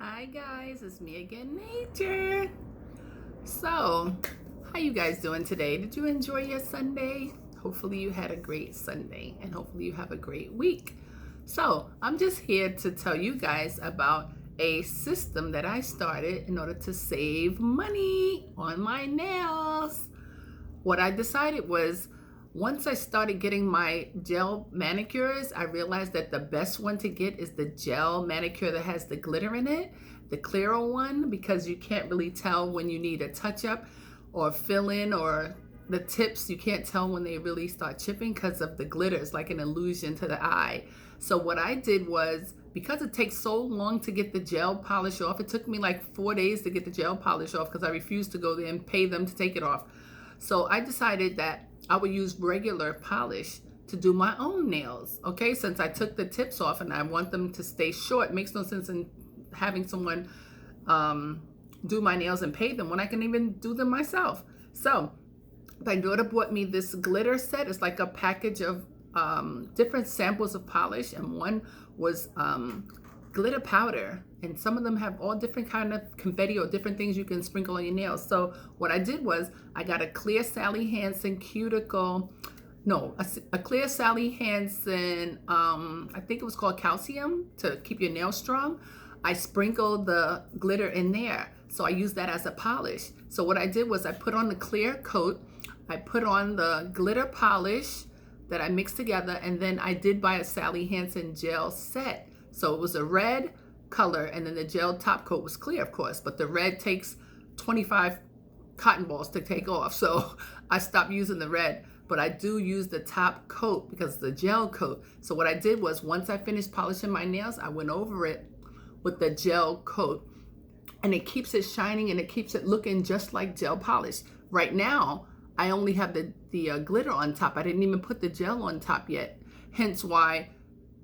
Hi guys, it's me again, Nature. So, how you guys doing today? Did you enjoy your Sunday? Hopefully you had a great Sunday and hopefully you have a great week. So, I'm just here to tell you guys about a system that I started in order to save money on my nails. What I decided was once I started getting my gel manicures, I realized that the best one to get is the gel manicure that has the glitter in it, the clearer one, because you can't really tell when you need a touch-up or fill in, or the tips, you can't tell when they really start chipping because of the glitter. It's like an illusion to the eye. So what I did was, because it takes so long to get the gel polish off, it took me like 4 days to get the gel polish off because I refused to go there and pay them to take it off. So I decided that I would use regular polish to do my own nails, okay? Since I took the tips off and I want them to stay short, it makes no sense in having someone do my nails and pay them when I can even do them myself. So my daughter bought me this glitter set. It's like a package of different samples of polish, and one was glitter powder, and some of them have all different kind of confetti or different things you can sprinkle on your nails. So what I did was I got a clear Sally Hansen cuticle, a clear Sally Hansen, I think it was called calcium, to keep your nails strong. I sprinkled the glitter in there, so I used that as a polish. So what I did was I put on the clear coat, I put on the glitter polish that I mixed together, and then I did buy a Sally Hansen gel set. So it was a red color, and then the gel top coat was clear, of course, but the red takes 25 cotton balls to take off. So I stopped using the red, but I do use the top coat because it's the gel coat. So what I did was, once I finished polishing my nails, I went over it with the gel coat, and it keeps it shining and it keeps it looking just like gel polish. Right now, I only have the glitter on top. I didn't even put the gel on top yet. Hence why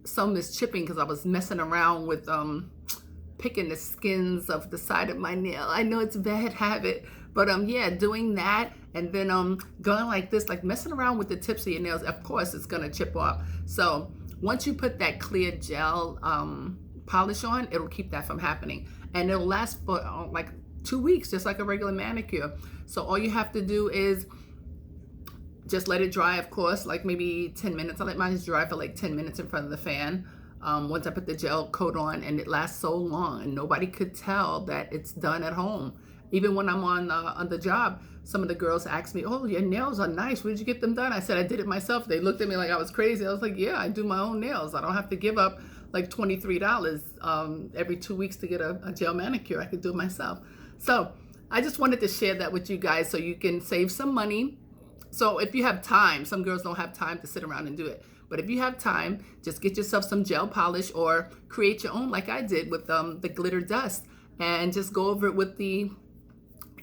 some is chipping, because I was messing around with picking the skins of the side of my nail. I know it's a bad habit, but yeah, doing that and then going like this, like messing around with the tips of your nails, of course it's gonna chip off. So once you put that clear gel polish on, it'll keep that from happening, and it'll last for like 2 weeks, just like a regular manicure. So all you have to do is just let it dry, of course, like maybe 10 minutes. I let mine dry for like 10 minutes in front of the fan. Once I put the gel coat on, and it lasts so long, and nobody could tell that it's done at home. Even when I'm on the job, some of the girls asked me, "Oh, your nails are nice. Where did you get them done?" I said, "I did it myself." They looked at me like I was crazy. I was like, "Yeah, I do my own nails. I don't have to give up like $23 every 2 weeks to get a gel manicure. I could do it myself." So I just wanted to share that with you guys so you can save some money. So if you have time, some girls don't have time to sit around and do it. But if you have time, just get yourself some gel polish or create your own like I did with the glitter dust, and just go over it with the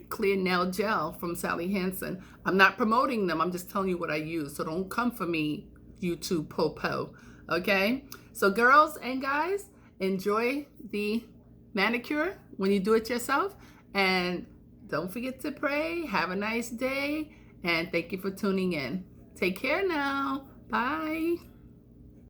clear nail gel from Sally Hansen. I'm not promoting them. I'm just telling you what I use. So don't come for me, YouTube popo. Okay? So girls and guys, enjoy the manicure when you do it yourself. And don't forget to pray. Have a nice day. And thank you for tuning in. Take care now. Bye.